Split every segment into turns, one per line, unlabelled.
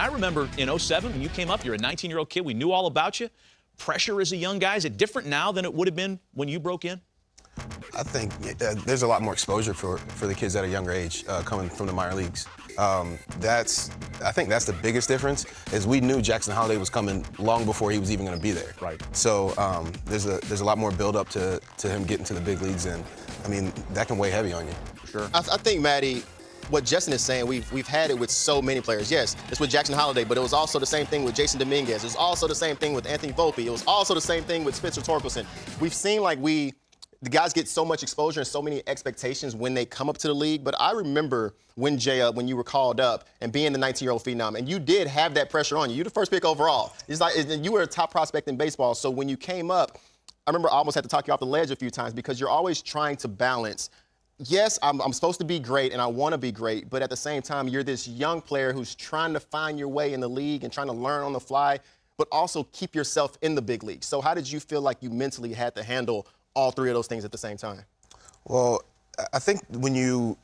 I remember in 07 when you came up, you're a 19-year-old kid. We knew all about you. Pressure as a young guy, is it different now than it would have been when you broke in?
I think there's a lot more exposure for the kids at a younger age coming from the minor leagues. I think that's the biggest difference, is we knew Jackson Holliday was coming long before he was even going to be there.
Right.
So there's a lot more build up to him getting to the big leagues, and I mean that can weigh heavy on you.
Sure.
I think, Matty, what Justin is saying, we've had it with so many players. Yes, it's with Jackson Holliday, but it was also the same thing with Jason Dominguez. It was also the same thing with Anthony Volpe. It was also the same thing with Spencer Torkelson. We've seen like the guys get so much exposure and so many expectations when they come up to the league. But I remember when when you were called up and being the 19-year-old phenom, and you did have that pressure on you. You're the first pick overall. It's like you were a top prospect in baseball. So when you came up, I remember I almost had to talk you off the ledge a few times because you're always trying to balance. Yes, I'm supposed to be great and I want to be great, but at the same time, you're this young player who's trying to find your way in the league and trying to learn on the fly, but also keep yourself in the big league. So how did you feel like you mentally had to handle all three of those things at the same time?
Well, I think when you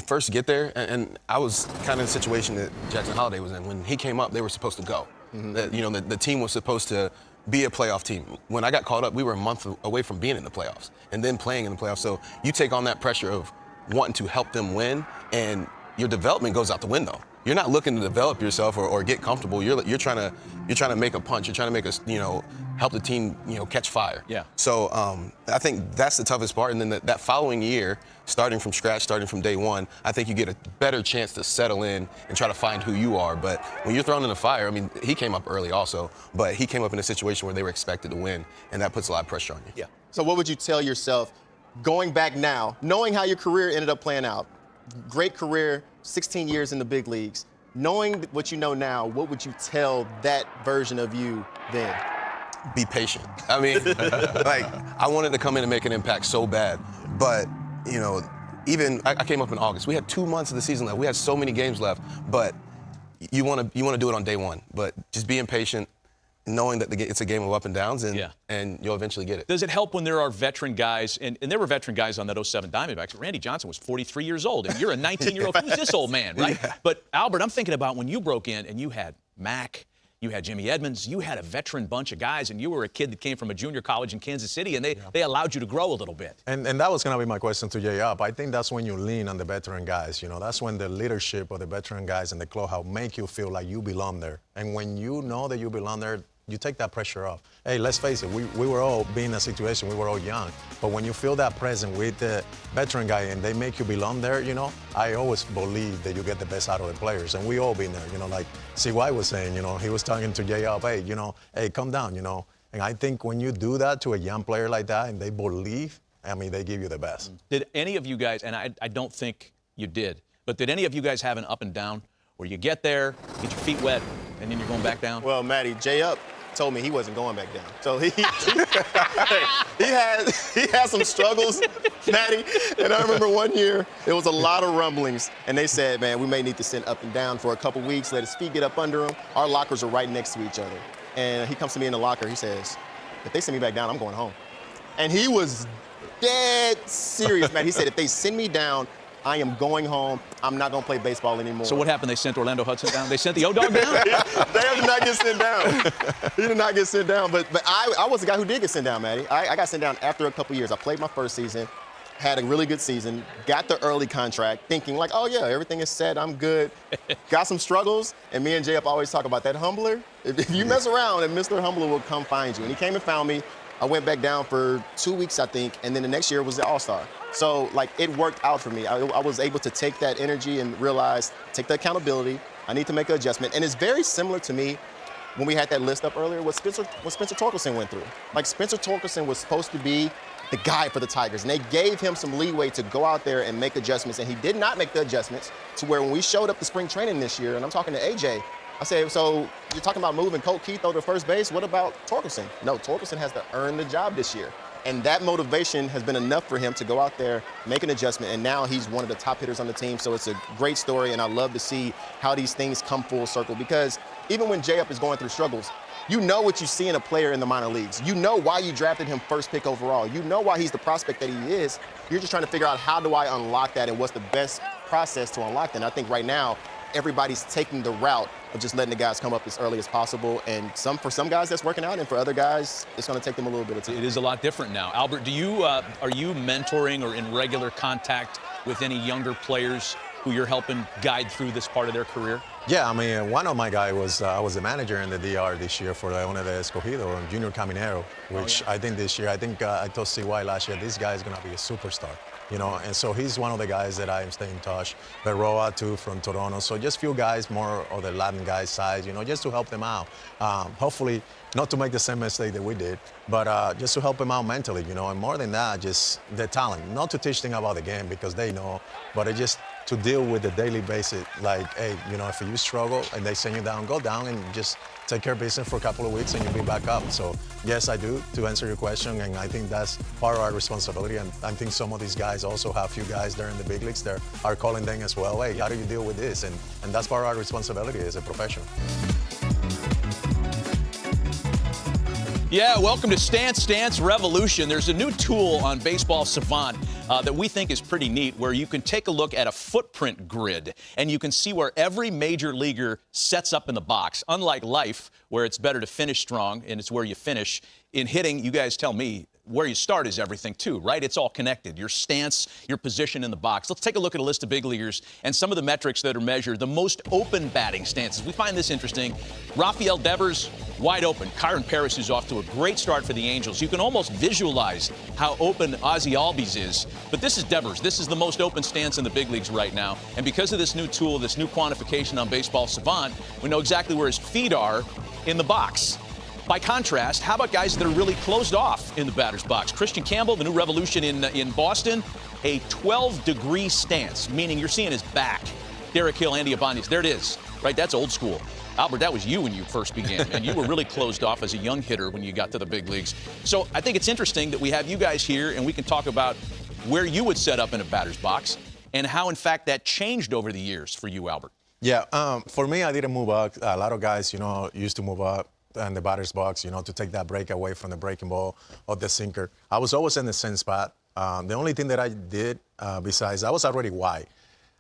first get there, and I was kind of in the situation that Jackson Holliday was in. When he came up, they were supposed to go. Mm-hmm. The team was supposed to be a playoff team. When I got called up, we were a month away from being in the playoffs and then playing in the playoffs. So you take on that pressure of wanting to help them win, and your development goes out the window. You're not looking to develop yourself or get comfortable. You're trying to make a punch. You're trying to make help the team catch fire.
Yeah.
So I think that's the toughest part. And then that following year, starting from scratch, starting from day one, I think you get a better chance to settle in and try to find who you are. But when you're thrown in the fire, I mean, he came up early also, but he came up in a situation where they were expected to win, and that puts a lot of pressure on you.
Yeah.
So what would you tell yourself going back now, knowing how your career ended up playing out? Great career, 16 years in the big leagues. Knowing what you know now, what would you tell that version of you then?
Be patient. I mean, I wanted to come in and make an impact so bad, but even I came up in August. We had 2 months of the season left. We had so many games left, but you want to do it on day one. But just being patient, knowing that it's a game of up and downs, and you'll eventually get it.
Does it help when there are veteran guys, and there were veteran guys on that 07 Diamondbacks. Randy Johnson was 43 years old, and you're a 19-year-old. Who's this old man, right? Yeah. But, Albert, I'm thinking about when you broke in and you had Mac, you had Jimmy Edmonds, you had a veteran bunch of guys, and you were a kid that came from a junior college in Kansas City, and they allowed you to grow a little bit.
And that was going to be my question to Jay Up. I think that's when you lean on the veteran guys. That's when the leadership of the veteran guys in the clubhouse make you feel like you belong there. And when you know that you belong there, you take that pressure off. Hey, let's face it, we were all being in a situation, we were all young. But when you feel that presence with the veteran guy and they make you belong there, I always believe that you get the best out of the players. And we all been there, like CY was saying, he was talking to Jay Up, hey, hey, come down, And I think when you do that to a young player like that and they believe, they give you the best.
Did any of you guys, and I don't think you did, but did any of you guys have an up and down where you get there, get your feet wet, and then you're going back down?
Well, Matty, Jay Up told me he wasn't going back down. So he had some struggles, Matty. And I remember one year, there was a lot of rumblings. And they said, man, we may need to send up and down for a couple weeks, let his feet get up under him. Our lockers are right next to each other. And he comes to me in the locker, he says, if they send me back down, I'm going home. And he was dead serious, man. He said, if they send me down, I am going home. I'm not going to play baseball anymore.
So what happened? They sent Orlando Hudson down? They sent the O-Dog down?
They did not get sent down. He did not get sent down. But I was the guy who did get sent down, Matty. I got sent down after a couple years. I played my first season, had a really good season, got the early contract, thinking like, oh, yeah, everything is set. I'm good. Got some struggles. And me and Jay Up always talk about that humbler. If you mess around, and Mr. Humbler will come find you. And he came and found me. I went back down for 2 weeks, I think, and then the next year was the All-Star. So, it worked out for me. I was able to take that energy and realize, take the accountability. I need to make an adjustment. And it's very similar to me when we had that list up earlier, what Spencer Torkelson went through. Spencer Torkelson was supposed to be the guy for the Tigers, and they gave him some leeway to go out there and make adjustments, and he did not make the adjustments to where when we showed up to spring training this year, and I'm talking to AJ, I said, so you're talking about moving Colt Keith over to first base. What about Torkelson? No, Torkelson has to earn the job this year. And that motivation has been enough for him to go out there, make an adjustment, and now he's one of the top hitters on the team. So it's a great story, and I love to see how these things come full circle because even when Jay Up is going through struggles, you know what you see in a player in the minor leagues. You know why you drafted him first pick overall. You know why he's the prospect that he is. You're just trying to figure out how do I unlock that and what's the best process to unlock that. And I think right now everybody's taking the route of just letting the guys come up as early as possible. And for some guys that's working out, and for other guys, it's going to take them a little bit of time.
It is a lot different now. Albert, are you mentoring or in regular contact with any younger players who you're helping guide through this part of their career?
Yeah, I mean, one of my guys was I was a manager in the DR this year for Leone de Escogido, Junior Caminero, which I think this year, I told CY last year, this guy is going to be a superstar, you know, and so he's one of the guys that I am staying in touch. Berroa, too, from Toronto. So just few guys, more of the Latin guys' size, you know, just to help them out. Hopefully, not to make the same mistake that we did, but just to help them out mentally, you know, and more than that, just the talent. Not to teach them about the game because they know, but it just to deal with the daily basis, like, hey, you know, if you struggle and they send you down, go down and just take care of business for a couple of weeks and you'll be back up. So, yes, I do, to answer your question, and I think that's part of our responsibility. And I think some of these guys also have a few guys there in the big leagues that are calling them as well, hey, how do you deal with this? And that's part of our responsibility as a professional.
Yeah, welcome to Stance Revolution. There's a new tool on Baseball Savant that we think is pretty neat, where you can take a look at a footprint grid and you can see where every major leaguer sets up in the box. Unlike life, where it's better to finish strong and it's where you finish. In hitting, you guys tell me, where you start is everything too, right? It's all connected. Your stance, your position in the box. Let's take a look at a list of big leaguers and some of the metrics that are measured. The most open batting stances. We find this interesting. Rafael Devers, wide open. Kyron Paris, who's off to a great start for the Angels. You can almost visualize how open Ozzie Albies is. But this is Devers. This is the most open stance in the big leagues right now. And because of this new tool, this new quantification on Baseball Savant, we know exactly where his feet are in the box. By contrast, how about guys that are really closed off in the batter's box? Christian Campbell, the new revolution in Boston, a 12-degree stance, meaning you're seeing his back. Derek Hill, Andy Ibanez, there it is, right? That's old school. Albert, that was you when you first began, and you were really closed off as a young hitter when you got to the big leagues. So I think it's interesting that we have you guys here, and we can talk about where you would set up in a batter's box and how, in fact, that changed over the years for you, Albert.
Yeah, for me, I didn't move up. A lot of guys, you know, used to move up in the batter's box, you know, to take that break away from the breaking ball or the sinker. I was always in the same spot. The only thing that I did, besides, I was already wide.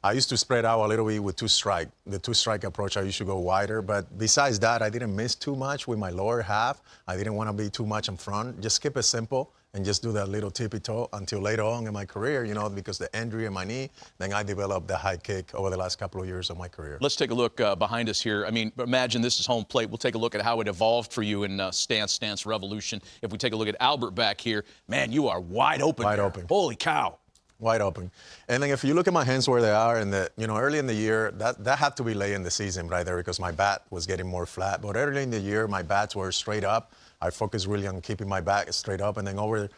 I used to spread out a little bit with two-strike. The two-strike approach, I used to go wider. But besides that, I didn't miss too much with my lower half. I didn't want to be too much in front. Just keep it simple and just do that little tippy-toe until later on in my career, you know, because the injury in my knee, then I developed the high kick over the last couple of years of my career.
Let's take a look behind us here. I mean, imagine this is home plate. We'll take a look at how it evolved for you in Stance Revolution. If we take a look at Albert back here, man, you are wide open.
Wide open.
Holy cow.
Wide open. And then if you look at my hands where they are, and you know, early in the year, that had to be late in the season right there because my bat was getting more flat. But early in the year, my bats were straight up. I focused really on keeping my bat straight up. And then over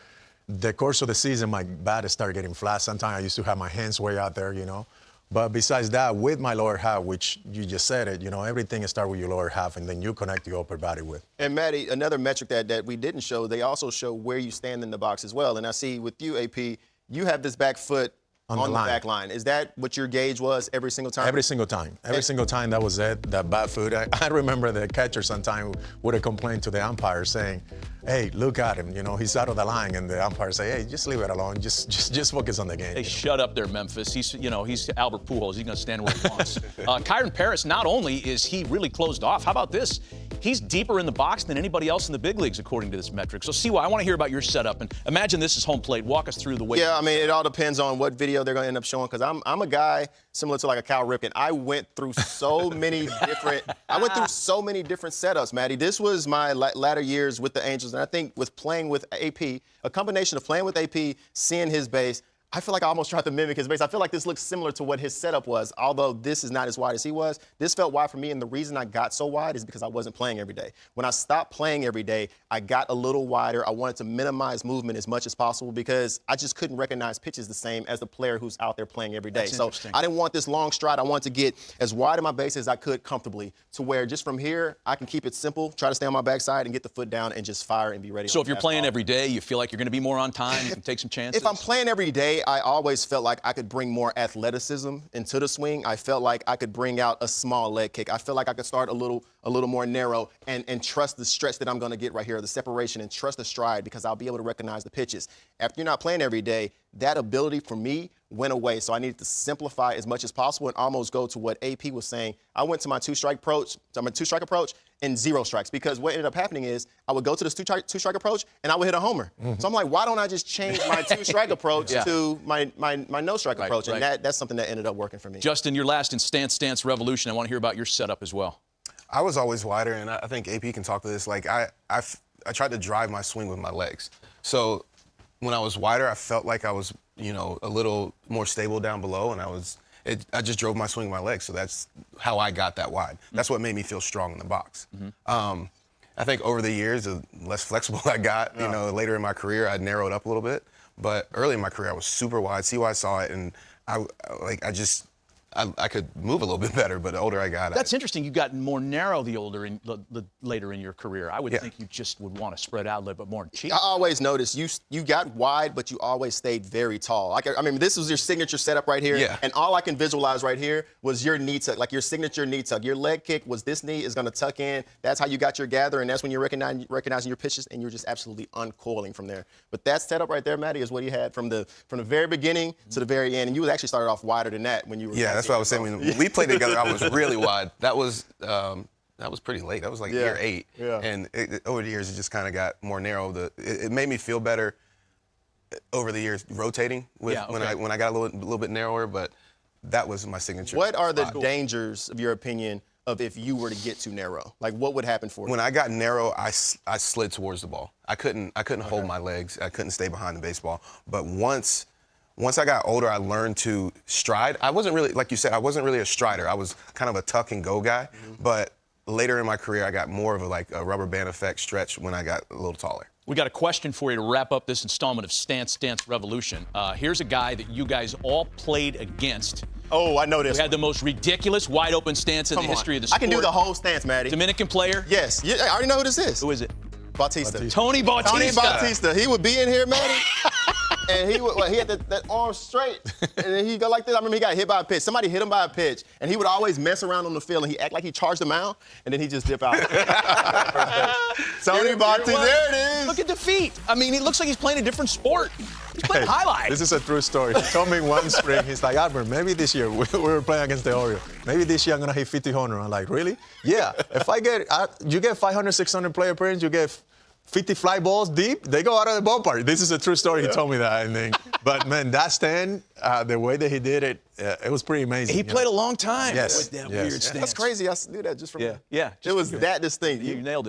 the course of the season, my bat started getting flat. Sometimes I used to have my hands way out there, you know. But besides that, with my lower half, which you just said it, you know, everything starts with your lower half, and then you connect your upper body with.
And, Matty, another metric that we didn't show, they also show where you stand in the box as well. And I see with you, AP, you have this back foot on the back line. Is that what your gauge was every single time?
Every single time. Every single time, that was it, that back foot. I remember the catcher sometime would have complained to the umpire saying, hey, look at him, you know, he's out of the line. And the umpire say, hey, just leave it alone. Just focus on the game.
Hey, shut up there, Memphis. He's Albert Pujols. He's going to stand where he wants. Kyron Paris, not only is he really closed off, how about this? He's deeper in the box than anybody else in the big leagues, according to this metric. So, CY, I want to hear about your setup. And imagine this is home plate. Walk us through the way.
Yeah, I mean, it all depends on what video they're going to end up showing, because I'm a guy similar to like a Cal Ripken. I went through so many different setups, Matty. This was my latter years with the Angels, and I think with playing with AP, a combination of playing with AP, seeing his base, I feel like I almost tried to mimic his base. I feel like this looks similar to what his setup was, although this is not as wide as he was. This felt wide for me, and the reason I got so wide is because I wasn't playing every day. When I stopped playing every day, I got a little wider. I wanted to minimize movement as much as possible because I just couldn't recognize pitches the same as the player who's out there playing every day. So I didn't want this long stride. I wanted to get as wide in my base as I could comfortably, to where just from here, I can keep it simple, try to stay on my backside and get the foot down and just fire and be ready.
So if you're playing every day, you feel like you're going to be more on time, you can take some chances?
If I'm playing every day, I always felt like I could bring more athleticism into the swing. I felt like I could bring out a small leg kick. I felt like I could start a little more narrow and trust the stretch that I'm going to get right here, the separation, and trust the stride because I'll be able to recognize the pitches. After you're not playing every day, that ability for me went away. So I needed to simplify as much as possible and almost go to what AP was saying. I went to my two-strike approach, and 0 strikes because what ended up happening is I would go to this two-strike approach and I would hit a homer. So I'm like, why don't I just change my two-strike approach to my no-strike approach? And that's something that ended up working for me.
Justin, your last in Stance Revolution, I want to hear about your setup as well.
I was always wider, and I think AP can talk to this. Like, I tried to drive my swing with my legs. So when I was wider, I felt like I was, a little more stable down below, and I just drove my swing with my legs. So that's how I got that wide. That's what made me feel strong in the box. I think over the years, the less flexible I got, later in my career, I narrowed up a little bit. But early in my career, I was super wide. I saw it, and I could move a little bit better, but the older I got,
that's interesting. You got more narrow the later in your career. I would think you just would want to spread out a little bit more and cheat.
I always noticed you got wide, but you always stayed very tall. I mean, this was your signature setup right here, and all I can visualize right here was your knee tuck, like your signature knee tuck. Your leg kick was this knee is going to tuck in. That's how you got your gather, and that's when you're recognizing your pitches, and you're just absolutely uncoiling from there. But that setup right there, Matty, is what he had from the very beginning to the very end, and you actually started off wider than that when you were.
Yeah, that's what I was saying. When we played together, I was really wide. That was pretty late. That was like year 8.
Yeah.
And over the years, it just kind of got more narrow. It made me feel better over the years rotating when I got a little bit narrower. But that was my signature.
What are the dangers, of your opinion, of if you were to get too narrow? Like, what would happen for you?
When I got narrow, I slid towards the ball. I couldn't hold my legs. I couldn't stay behind the baseball. But once I got older, I learned to stride. I wasn't really, like you said, I wasn't really a strider. I was kind of a tuck and go guy. But later in my career, I got more of a rubber band effect stretch when I got a little taller.
We got a question for you to wrap up this installment of Stance Revolution. Here's a guy that you guys all played against.
Oh, I know this.
Who had the most ridiculous wide open stance in the history of the sport.
I can do the whole stance, Matty.
Dominican player?
Yes. I already know who this is.
Who is it?
Bautista.
Tony Bautista.
Tony Bautista. He would be in here, Matty. And he had that arm straight, and then he'd go like this. I remember he got hit by a pitch. Somebody hit him by a pitch, and he would always mess around on the field, and he act like he charged him out, and then he just dip out. Tony Bautista, there it is.
Look at the feet. I mean, he looks like he's playing a different sport. He's playing highlights.
This is a true story. He told me one spring, he's like, Albert, maybe this year, we were playing against the Orioles. Maybe this year I'm going to hit 50 home runs. I'm like, really? Yeah. If you get 500, 600 play appearance, you get 50 fly balls deep, they go out of the ballpark. This is a true story. He told me that, I think. But, man, that stand, the way that he did it, it was pretty amazing.
He played a long time
with
that
weird
stance.
That's crazy. I knew that just from
Yeah.
it was that distinct.
You nailed it.